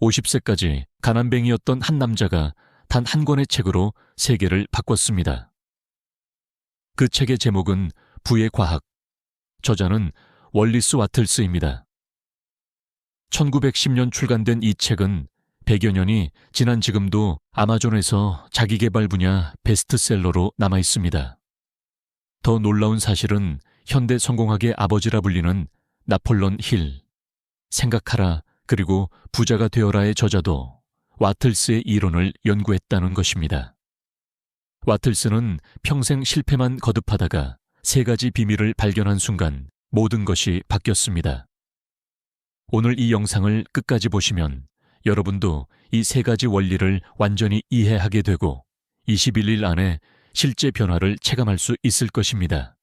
50세까지 가난뱅이였던 한 남자가 단 한 권의 책으로 세계를 바꿨습니다. 그 책의 제목은 부의 과학, 저자는 월리스 와틀스입니다. 1910년 출간된 이 책은 100여 년이 지난 지금도 아마존에서 자기개발 분야 베스트셀러로 남아있습니다. 더 놀라운 사실은 현대 성공학의 아버지라 불리는 나폴론 힐, 생각하라 그리고 부자가 되어라의 저자도 와틀스의 이론을 연구했다는 것입니다. 와틀스는 평생 실패만 거듭하다가 세 가지 비밀을 발견한 순간 모든 것이 바뀌었습니다. 오늘 이 영상을 끝까지 보시면 여러분도 이 세 가지 원리를 완전히 이해하게 되고 21일 안에 실제 변화를 체감할 수 있을 것입니다.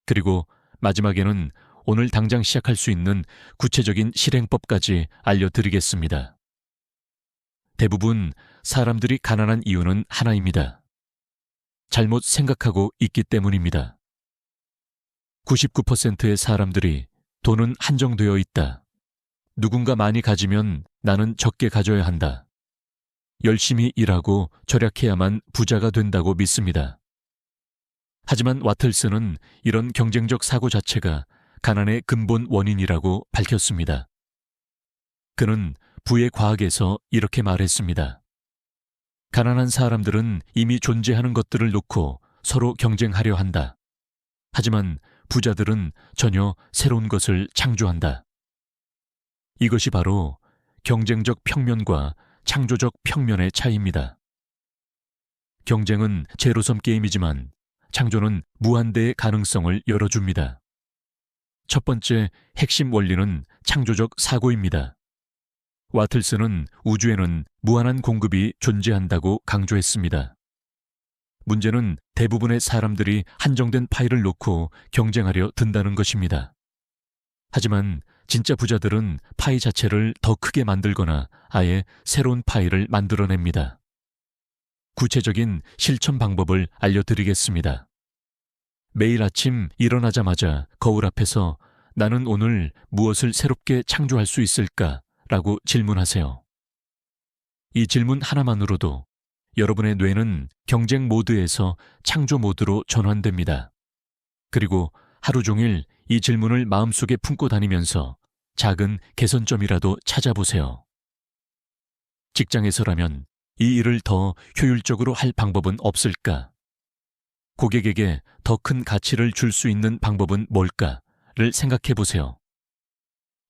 그리고 마지막에는 오늘 당장 시작할 수 있는 구체적인 실행법까지 알려드리겠습니다. 대부분 사람들이 가난한 이유는 하나입니다. 잘못 생각하고 있기 때문입니다. 99%의 사람들이 돈은 한정되어 있다. 누군가 많이 가지면 나는 적게 가져야 한다. 열심히 일하고 절약해야만 부자가 된다고 믿습니다. 하지만 와틀스는 이런 경쟁적 사고 자체가 가난의 근본 원인이라고 밝혔습니다. 그는 부의 과학에서 이렇게 말했습니다. 가난한 사람들은 이미 존재하는 것들을 놓고 서로 경쟁하려 한다. 하지만 부자들은 전혀 새로운 것을 창조한다. 이것이 바로 경쟁적 평면과 창조적 평면의 차이입니다. 경쟁은 제로섬 게임이지만 창조는 무한대의 가능성을 열어줍니다. 첫 번째 핵심 원리는 창조적 사고입니다. 와틀스는 우주에는 무한한 공급이 존재한다고 강조했습니다. 문제는 대부분의 사람들이 한정된 파일을 놓고 경쟁하려 든다는 것입니다. 하지만 진짜 부자들은 파이 자체를 더 크게 만들거나 아예 새로운 파일을 만들어냅니다. 구체적인 실천 방법을 알려드리겠습니다. 매일 아침 일어나자마자 거울 앞에서 나는 오늘 무엇을 새롭게 창조할 수 있을까? 라고 질문하세요. 이 질문 하나만으로도 여러분의 뇌는 경쟁 모드에서 창조 모드로 전환됩니다. 그리고 하루 종일 이 질문을 마음속에 품고 다니면서 작은 개선점이라도 찾아보세요. 직장에서라면 이 일을 더 효율적으로 할 방법은 없을까? 고객에게 더 큰 가치를 줄 수 있는 방법은 뭘까?를 생각해 보세요.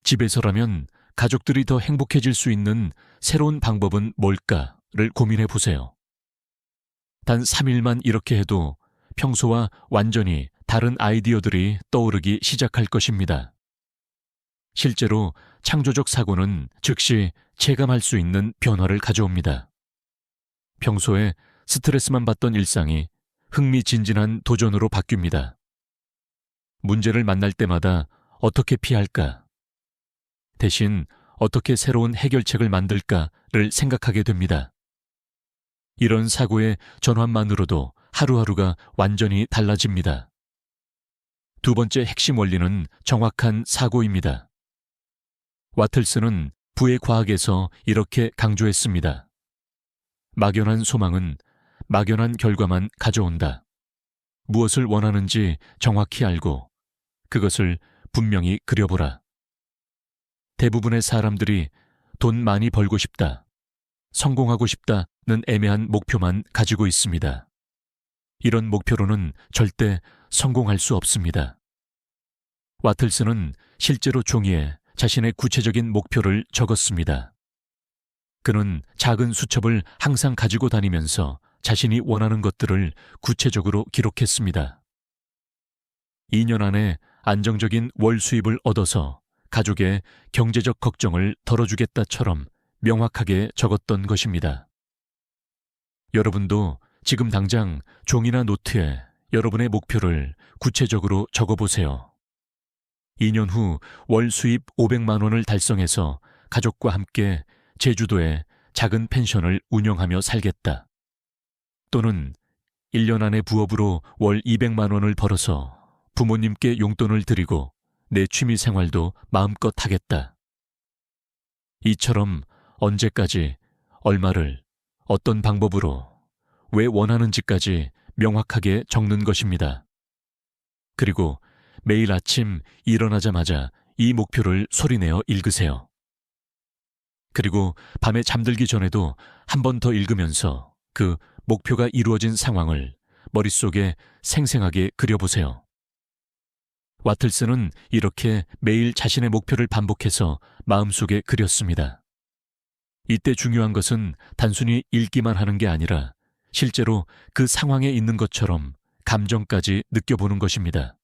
집에서라면 가족들이 더 행복해질 수 있는 새로운 방법은 뭘까?를 고민해 보세요. 단 3일만 이렇게 해도 평소와 완전히 다른 아이디어들이 떠오르기 시작할 것입니다. 실제로 창조적 사고는 즉시 체감할 수 있는 변화를 가져옵니다. 평소에 스트레스만 받던 일상이 흥미진진한 도전으로 바뀝니다. 문제를 만날 때마다 어떻게 피할까? 대신 어떻게 새로운 해결책을 만들까를 생각하게 됩니다. 이런 사고의 전환만으로도 하루하루가 완전히 달라집니다. 두 번째 핵심 원리는 정확한 사고입니다. 와틀스는 부의 과학에서 이렇게 강조했습니다. 막연한 소망은 막연한 결과만 가져온다. 무엇을 원하는지 정확히 알고 그것을 분명히 그려보라. 대부분의 사람들이 돈 많이 벌고 싶다, 성공하고 싶다는 애매한 목표만 가지고 있습니다. 이런 목표로는 절대 성공할 수 없습니다. 와틀스는 실제로 종이에 자신의 구체적인 목표를 적었습니다. 그는 작은 수첩을 항상 가지고 다니면서 자신이 원하는 것들을 구체적으로 기록했습니다. 2년 안에 안정적인 월 수입을 얻어서 가족의 경제적 걱정을 덜어주겠다처럼 명확하게 적었던 것입니다. 여러분도 지금 당장 종이나 노트에 여러분의 목표를 구체적으로 적어보세요. 2년 후 월 수입 500만 원을 달성해서 가족과 함께 제주도에 작은 펜션을 운영하며 살겠다. 또는 1년 안에 부업으로 월 200만 원을 벌어서 부모님께 용돈을 드리고 내 취미 생활도 마음껏 하겠다. 이처럼 언제까지, 얼마를, 어떤 방법으로, 왜 원하는지까지 명확하게 적는 것입니다. 그리고 매일 아침 일어나자마자 이 목표를 소리내어 읽으세요. 그리고 밤에 잠들기 전에도 한 번 더 읽으면서 그 목표가 이루어진 상황을 머릿속에 생생하게 그려보세요. 와틀스는 이렇게 매일 자신의 목표를 반복해서 마음속에 그렸습니다. 이때 중요한 것은 단순히 읽기만 하는 게 아니라 실제로 그 상황에 있는 것처럼 감정까지 느껴보는 것입니다.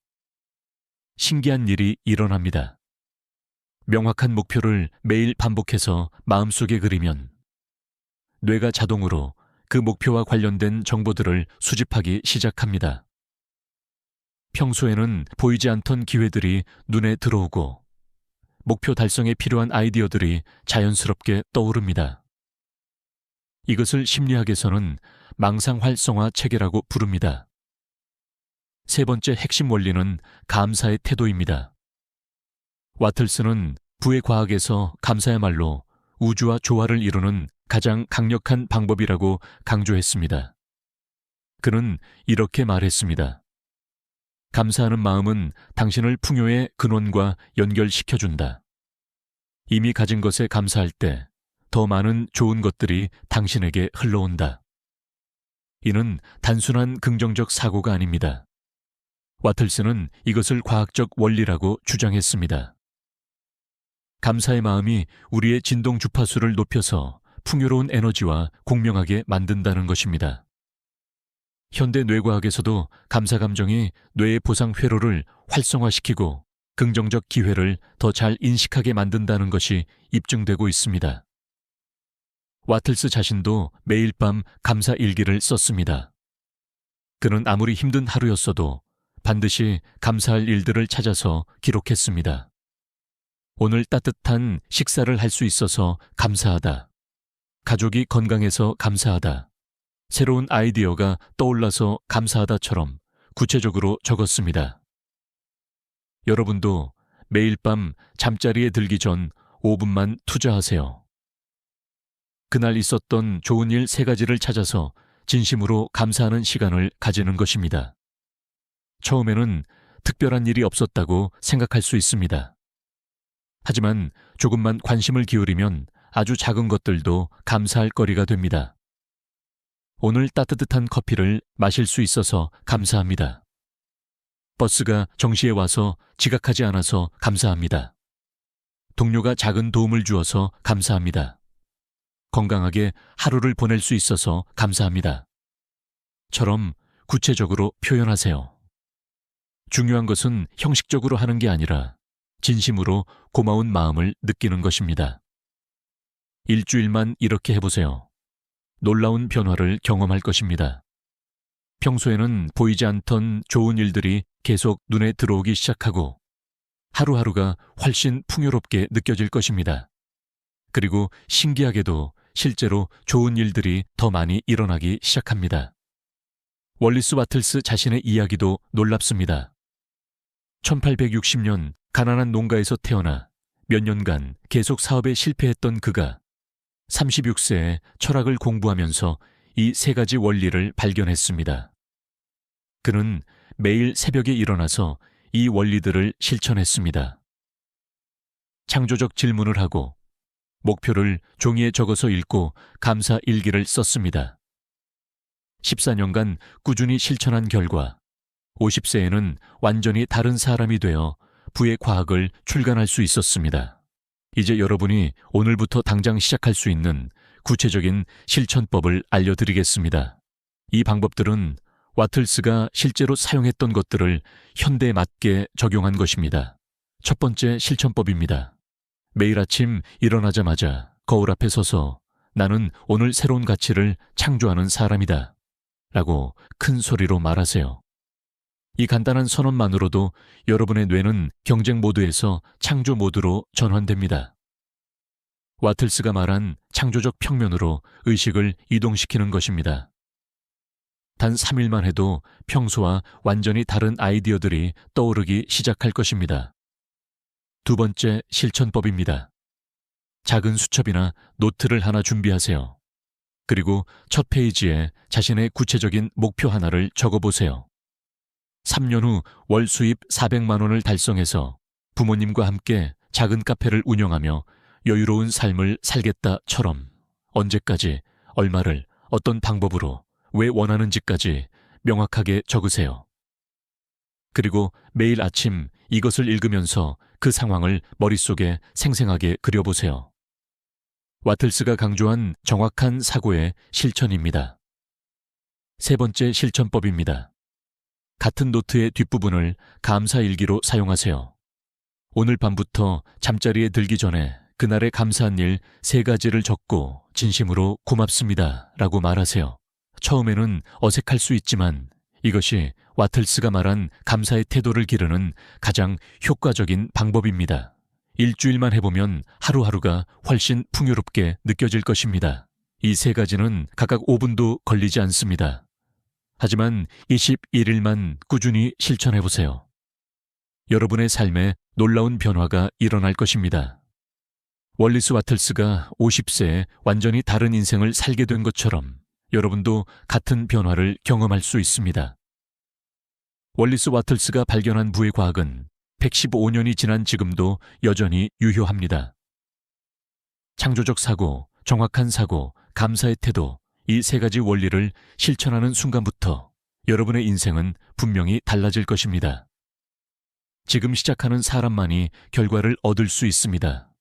신기한 일이 일어납니다. 명확한 목표를 매일 반복해서 마음속에 그리면 뇌가 자동으로 그 목표와 관련된 정보들을 수집하기 시작합니다. 평소에는 보이지 않던 기회들이 눈에 들어오고 목표 달성에 필요한 아이디어들이 자연스럽게 떠오릅니다. 이것을 심리학에서는 망상 활성화 체계라고 부릅니다. 세 번째 핵심 원리는 감사의 태도입니다. 와틀스는 부의 과학에서 감사야말로 우주와 조화를 이루는 가장 강력한 방법이라고 강조했습니다. 그는 이렇게 말했습니다. 감사하는 마음은 당신을 풍요의 근원과 연결시켜준다. 이미 가진 것에 감사할 때 더 많은 좋은 것들이 당신에게 흘러온다. 이는 단순한 긍정적 사고가 아닙니다. 와틀스는 이것을 과학적 원리라고 주장했습니다. 감사의 마음이 우리의 진동 주파수를 높여서 풍요로운 에너지와 공명하게 만든다는 것입니다. 현대 뇌과학에서도 감사 감정이 뇌의 보상 회로를 활성화시키고 긍정적 기회를 더 잘 인식하게 만든다는 것이 입증되고 있습니다. 와틀스 자신도 매일 밤 감사 일기를 썼습니다. 그는 아무리 힘든 하루였어도 반드시 감사할 일들을 찾아서 기록했습니다. 오늘 따뜻한 식사를 할 수 있어서 감사하다. 가족이 건강해서 감사하다. 새로운 아이디어가 떠올라서 감사하다처럼 구체적으로 적었습니다. 여러분도 매일 밤 잠자리에 들기 전 5분만 투자하세요. 그날 있었던 좋은 일 3가지를 찾아서 진심으로 감사하는 시간을 가지는 것입니다. 처음에는 특별한 일이 없었다고 생각할 수 있습니다. 하지만 조금만 관심을 기울이면 아주 작은 것들도 감사할 거리가 됩니다. 오늘 따뜻한 커피를 마실 수 있어서 감사합니다. 버스가 정시에 와서 지각하지 않아서 감사합니다. 동료가 작은 도움을 주어서 감사합니다. 건강하게 하루를 보낼 수 있어서 감사합니다. 처럼 구체적으로 표현하세요. 중요한 것은 형식적으로 하는 게 아니라 진심으로 고마운 마음을 느끼는 것입니다. 일주일만 이렇게 해보세요. 놀라운 변화를 경험할 것입니다. 평소에는 보이지 않던 좋은 일들이 계속 눈에 들어오기 시작하고 하루하루가 훨씬 풍요롭게 느껴질 것입니다. 그리고 신기하게도 실제로 좋은 일들이 더 많이 일어나기 시작합니다. 월리스 와틀스 자신의 이야기도 놀랍습니다. 1860년 가난한 농가에서 태어나 몇 년간 계속 사업에 실패했던 그가 36세에 철학을 공부하면서 이 3가지 원리를 발견했습니다. 그는 매일 새벽에 일어나서 이 원리들을 실천했습니다. 창조적 질문을 하고 목표를 종이에 적어서 읽고 감사 일기를 썼습니다. 14년간 꾸준히 실천한 결과 50세에는 완전히 다른 사람이 되어 부의 과학을 출간할 수 있었습니다. 이제 여러분이 오늘부터 당장 시작할 수 있는 구체적인 실천법을 알려드리겠습니다. 이 방법들은 와틀스가 실제로 사용했던 것들을 현대에 맞게 적용한 것입니다. 첫 번째 실천법입니다. 매일 아침 일어나자마자 거울 앞에 서서 나는 오늘 새로운 가치를 창조하는 사람이다 라고 큰 소리로 말하세요. 이 간단한 선언만으로도 여러분의 뇌는 경쟁 모드에서 창조 모드로 전환됩니다. 와틀스가 말한 창조적 평면으로 의식을 이동시키는 것입니다. 단 3일만 해도 평소와 완전히 다른 아이디어들이 떠오르기 시작할 것입니다. 두 번째 실천법입니다. 작은 수첩이나 노트를 하나 준비하세요. 그리고 첫 페이지에 자신의 구체적인 목표 하나를 적어보세요. 3년 후 월 수입 400만 원을 달성해서 부모님과 함께 작은 카페를 운영하며 여유로운 삶을 살겠다처럼 언제까지, 얼마를, 어떤 방법으로, 왜 원하는지까지 명확하게 적으세요. 그리고 매일 아침 이것을 읽으면서 그 상황을 머릿속에 생생하게 그려보세요. 와틀스가 강조한 정확한 사고의 실천입니다. 세 번째 실천법입니다. 같은 노트의 뒷부분을 감사일기로 사용하세요. 오늘 밤부터 잠자리에 들기 전에 그날의 감사한 일 3가지를 적고 진심으로 고맙습니다 라고 말하세요. 처음에는 어색할 수 있지만 이것이 와틀스가 말한 감사의 태도를 기르는 가장 효과적인 방법입니다. 일주일만 해보면 하루하루가 훨씬 풍요롭게 느껴질 것입니다. 이 3가지는 각각 5분도 걸리지 않습니다. 하지만 21일만 꾸준히 실천해보세요. 여러분의 삶에 놀라운 변화가 일어날 것입니다. 월리스 와틀스가 50세에 완전히 다른 인생을 살게 된 것처럼 여러분도 같은 변화를 경험할 수 있습니다. 월리스 와틀스가 발견한 부의 과학은 115년이 지난 지금도 여전히 유효합니다. 창조적 사고, 정확한 사고, 감사의 태도, 이 3가지 원리를 실천하는 순간부터 여러분의 인생은 분명히 달라질 것입니다. 지금 시작하는 사람만이 결과를 얻을 수 있습니다.